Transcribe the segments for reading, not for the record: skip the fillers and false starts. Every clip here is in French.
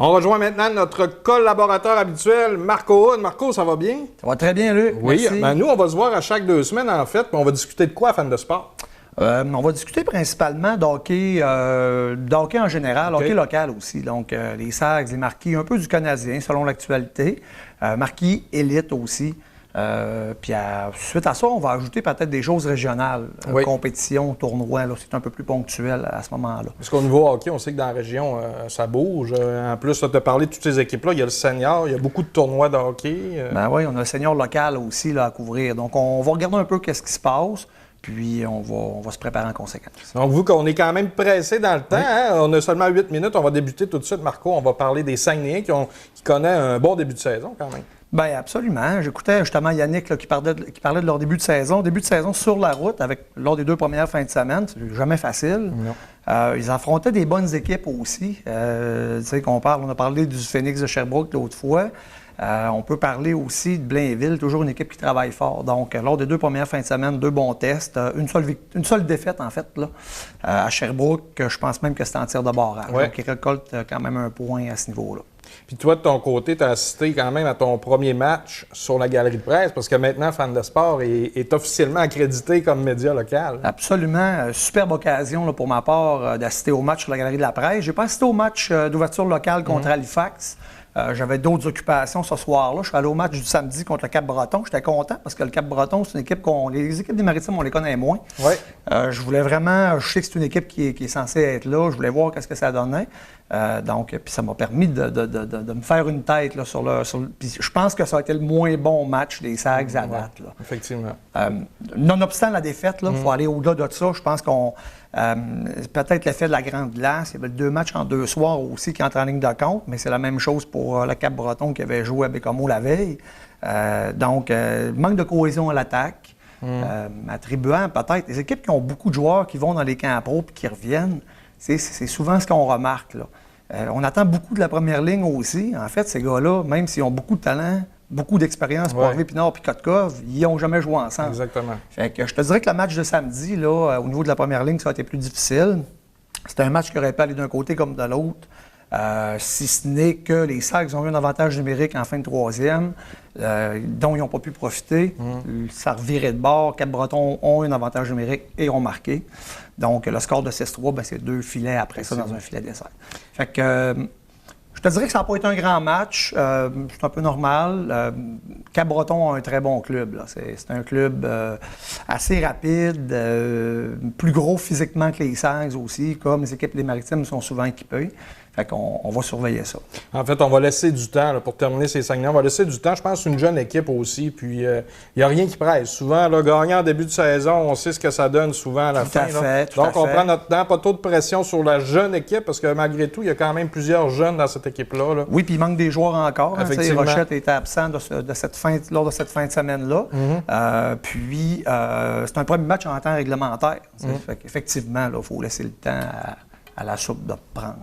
On rejoint maintenant notre collaborateur habituel, Marco Hood. Marco, ça va bien? Ça va très bien, Luc. Oui, merci. ben nous, on va se voir à chaque 2 semaines, en fait, puis on va discuter de quoi, fan de sport? On va discuter principalement d'hockey en général, OK. hockey local aussi. Donc, les Sags, les Marquis, un peu du Canadien selon l'actualité. Marquis, élite aussi. Puis suite à ça, on va ajouter peut-être des choses régionales. Oui. Compétition, tournoi, là, c'est un peu plus ponctuel à ce moment-là. Parce qu'au niveau hockey, on sait que dans la région, ça bouge. En plus, tu as parlé de toutes ces équipes-là. Il y a le senior, il y a beaucoup de tournois de hockey. Ben oui, on a le senior local aussi là, à couvrir. Donc, on va regarder un peu qu'est-ce qui se passe. Puis, on va se préparer en conséquence. Donc, vous, qu'on est quand même pressé dans le temps, Oui. hein? On a seulement 8 minutes. On va débuter tout de suite, Marco. On va parler des Saguenayens qui connaissent un bon début de saison quand même. Bien, absolument. J'écoutais justement Yannick là, qui parlait de leur début de saison. Début de saison sur la route, lors des 2 premières fins de semaine. C'est jamais facile. Non. Ils affrontaient des bonnes équipes aussi. Tu sais on a parlé du Phoenix de Sherbrooke l'autre fois. On peut parler aussi de Blainville, toujours une équipe qui travaille fort. Donc, lors des 2 premières fins de semaine, 2 bons tests. Une seule défaite, en fait, là, à Sherbrooke. Je pense même que c'était en tir de barrage. Ouais. Donc, ils récoltent quand même un point à ce niveau-là. Puis toi, de ton côté, tu as assisté quand même à ton premier match sur la galerie de presse, parce que maintenant, Fan de sport est officiellement accrédité comme média local. Absolument. Superbe occasion là, pour ma part d'assister au match sur la Galerie de la Presse. Je n'ai pas assisté au match d'ouverture locale contre Halifax. J'avais d'autres occupations ce soir-là. Je suis allé au match du samedi contre le Cap-Breton. J'étais content parce que le Cap-Breton, c'est une équipe les équipes des Maritimes, on les connaît moins. Oui. Je voulais vraiment... Je sais que c'est une équipe qui est censée être là. Je voulais voir qu'est-ce que ça donnait. Donc, puis ça m'a permis de me faire une tête là, puis je pense que ça a été le moins bon match des Sags à date. Là. Effectivement. Nonobstant la défaite, il faut aller au-delà de ça. Je pense qu'on... peut-être l'effet de la grande glace. Il y avait 2 matchs en 2 soirs aussi qui entrent en ligne de compte, mais c'est la même chose pour le Cap-Breton qui avait joué à Bécomo la veille. Donc, manque de cohésion à l'attaque. Attribuant peut-être les équipes qui ont beaucoup de joueurs qui vont dans les camps pro et qui reviennent, c'est souvent ce qu'on remarque. Là. On attend beaucoup de la première ligne aussi. En fait, ces gars-là, même s'ils ont beaucoup de talent, beaucoup d'expérience pour Harvey Pinard et Kotkov, ils n'ont jamais joué ensemble. Exactement. Fait que je te dirais que le match de samedi, là, au niveau de la première ligne, ça a été plus difficile. C'était un match qui aurait pu aller d'un côté comme de l'autre. Si ce n'est que les Sags ont eu un avantage numérique en fin de troisième, dont ils n'ont pas pu profiter. Ça revirait de bord. Cap-Breton ont eu un avantage numérique et ont marqué. Donc, le score de 6-3, ben, c'est 2 filets après ça dans un filet d'essai. Fait que je te dirais que ça n'a pas été un grand match. C'est un peu normal. Cap-Breton a un très bon club. Là. C'est un club assez rapide, plus gros physiquement que les Sags aussi, comme les équipes des Maritimes sont souvent équipées. Fait qu'on va surveiller ça. En fait, on va laisser du temps là, pour terminer ces Saguenay. On va laisser du temps. Je pense une jeune équipe aussi. Puis, il n'y a rien qui presse. Souvent, là, gagnant en début de saison, on sait ce que ça donne souvent à la fin. Donc, on prend notre temps. Pas trop de pression sur la jeune équipe parce que malgré tout, il y a quand même plusieurs jeunes dans cette équipe-là. Là. Oui, puis il manque des joueurs encore. Effectivement. Rochette était absent lors de cette fin de semaine-là. Puis, c'est un premier match en temps réglementaire. Fait qu'effectivement, il faut laisser le temps à la soupe de prendre.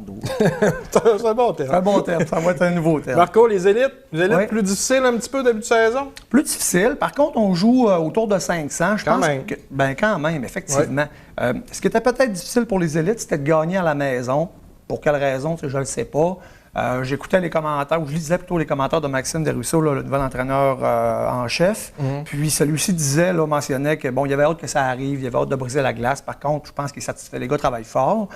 C'est un bon terme. C'est un bon terme, ça va être un nouveau terme. Marco, les élites plus difficiles un petit peu début de saison? Plus difficile. Par contre, on joue autour de 500. Quand même. Quand même, effectivement. Ce qui était peut-être difficile pour les élites, c'était de gagner à la maison. Pour quelle raison, je ne le sais pas. J'écoutais les commentaires, ou je lisais plutôt les commentaires de Maxime Desruisseaux, le nouvel entraîneur en chef. Puis celui-ci mentionnait que il y avait hâte que ça arrive, il y avait hâte de briser la glace. Par contre, je pense qu'il est satisfait. Les gars travaillent fort.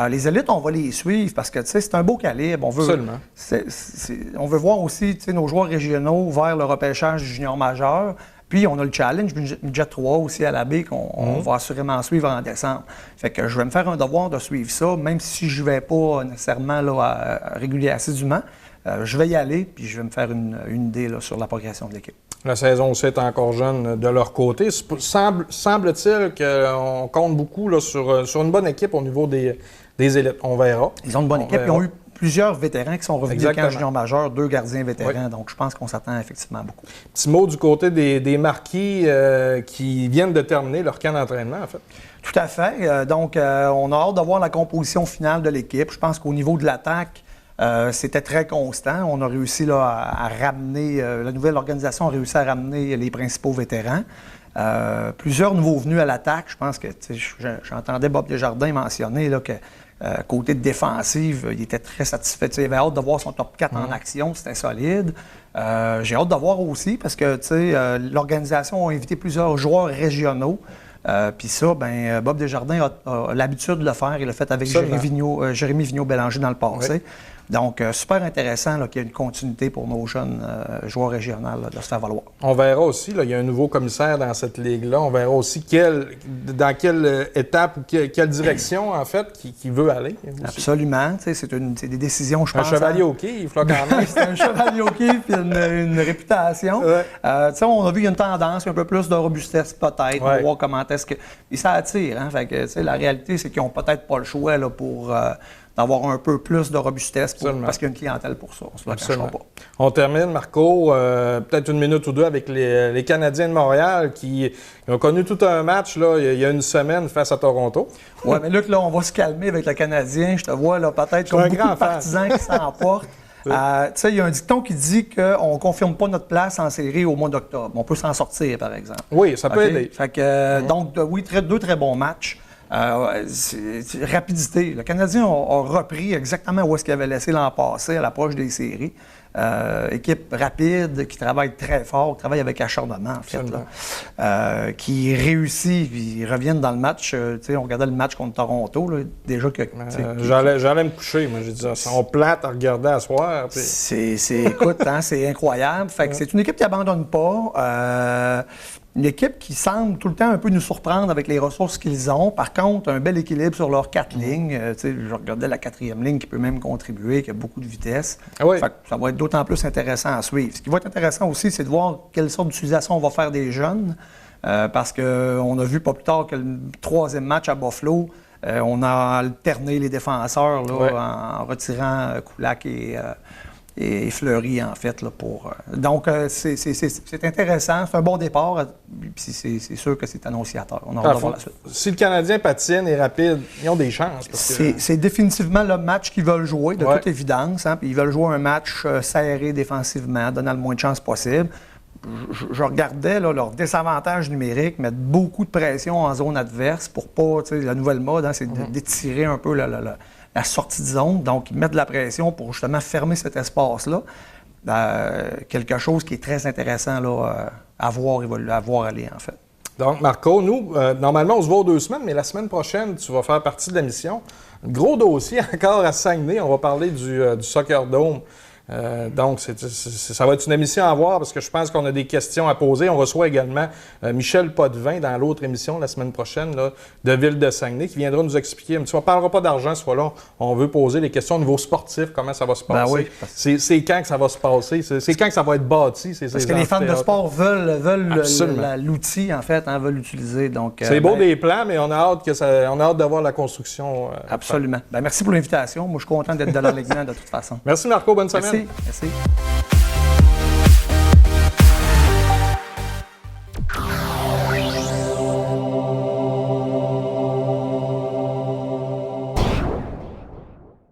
Les élites, on va les suivre parce que c'est un beau calibre. Absolument. On veut voir aussi nos joueurs régionaux vers le repêchage du junior majeur. Puis, on a le challenge Midget 3 aussi à la baie qu'on va assurément suivre en décembre. Fait que je vais me faire un devoir de suivre ça, même si je ne vais pas nécessairement régulier assidûment. Je vais y aller, puis je vais me faire une idée là, sur la progression de l'équipe. La saison aussi est encore jeune de leur côté. Semble-t-il qu'on compte beaucoup là, sur une bonne équipe au niveau des élites. On verra. Ils ont une bonne équipe. Ils ont eu plusieurs vétérans qui sont revenus des camps juniors majeurs, 2 gardiens vétérans. Oui. Donc, je pense qu'on s'attend effectivement beaucoup. Petit mot du côté des Marquis qui viennent de terminer leur camp d'entraînement, en fait. Tout à fait. Donc, on a hâte de voir la composition finale de l'équipe. Je pense qu'au niveau de l'attaque, C'était très constant. On a réussi là, à ramener, la nouvelle organisation a réussi à ramener les principaux vétérans. Plusieurs nouveaux venus à l'attaque. Je pense que j'entendais Bob Desjardins mentionner là, que côté de défensive, il était très satisfait. Il avait hâte de voir son top 4 en action, c'était solide. J'ai hâte de voir aussi parce que l'organisation a invité plusieurs joueurs régionaux. Puis ça, Bob Desjardins a l'habitude de le faire. Il l'a fait avec Jérémy Vigneault-Bélanger dans le passé. Oui. Donc, super intéressant qu'il y ait une continuité pour nos jeunes joueurs régionaux là, de se faire valoir. On verra aussi, là, il y a un nouveau commissaire dans cette ligue-là. On verra aussi dans quelle étape ou quelle direction, en fait, qui veut aller. Aussi. Absolument. C'est des décisions, je pense. Un chevalier au quai, il faut quand même. C'est un chevalier au quai puis une réputation. Ouais. On a vu qu'il y a une tendance, un peu plus de robustesse peut-être. On va voir comment est-ce que... Et ça attire. Hein? Fait que, la réalité, c'est qu'ils n'ont peut-être pas le choix là, pour... d'avoir un peu plus de robustesse parce qu'il y a une clientèle pour ça. On se le cachera pas. On termine, Marco, peut-être une minute ou deux avec les Canadiens de Montréal qui ont connu tout un match là, il y a une semaine face à Toronto. Oui, mais Luc, là, on va se calmer avec le Canadien. Je te vois là, peut-être comme beaucoup de partisans qui s'emportent. Il y a un dicton qui dit qu'on ne confirme pas notre place en série au mois d'octobre. On peut s'en sortir, par exemple. Oui, ça peut aider. Fait que, donc, oui, deux très bons matchs. Rapidité. Le Canadien a repris exactement où est-ce qu'il avait laissé l'an passé à l'approche des séries. Équipe rapide, qui travaille très fort, qui travaille avec acharnement, en fait. Là. Qui réussit, puis ils reviennent dans le match. On regardait le match contre Toronto, là, déjà que... J'allais me coucher, moi, j'ai dit ça. On plate à regarder à soir. Puis... Écoute, hein, c'est incroyable. Fait que c'est une équipe qui n'abandonne pas. Une équipe qui semble tout le temps un peu nous surprendre avec les ressources qu'ils ont. Par contre, un bel équilibre sur leurs 4 lignes. Je regardais la 4e ligne qui peut même contribuer, qui a beaucoup de vitesse. Oui. Fait que ça va être d'autant plus intéressant à suivre. Ce qui va être intéressant aussi, c'est de voir quelle sorte d'utilisation on va faire des jeunes. Parce qu'on a vu pas plus tard que le 3e match à Buffalo, on a alterné les défenseurs là, en retirant Kulak et Fleury, en fait. Là, Donc, c'est intéressant. C'est un bon départ. Puis c'est sûr que c'est annonciateur. On aura voir la suite. Si le Canadien patine et est rapide, ils ont des chances. C'est définitivement le match qu'ils veulent jouer, de toute évidence. Hein, puis ils veulent jouer un match serré défensivement, donnant le moins de chances possible. Je regardais là, leur désavantage numérique, mettre beaucoup de pression en zone adverse pour pas... La nouvelle mode, hein, c'est d'étirer un peu la sortie de zone. Donc, ils mettent de la pression pour justement fermer cet espace-là. Quelque chose qui est très intéressant là, à voir aller, en fait. Donc, Marco, nous, normalement, on se voit aux 2 semaines, mais la semaine prochaine, tu vas faire partie de l'émission. Gros dossier encore à Saguenay. On va parler du Soccer Dome. Donc, ça va être une émission à voir parce que je pense qu'on a des questions à poser. On reçoit également Michel Potvin dans l'autre émission la semaine prochaine là, de Ville de Saguenay qui viendra nous expliquer un petit peu. On ne parlera pas d'argent ce fois-là. On veut poser les questions au niveau sportif, comment ça va se passer. Oui. C'est quand que ça va se passer? C'est quand que ça va être bâti? Parce que les fans de sport veulent l'outil, en fait, veulent l'utiliser. C'est beau des plans, mais on a hâte de voir la construction. Absolument. Merci pour l'invitation. Moi, je suis content d'être dans l'alignement de toute façon. Merci Marco, bonne semaine. Merci.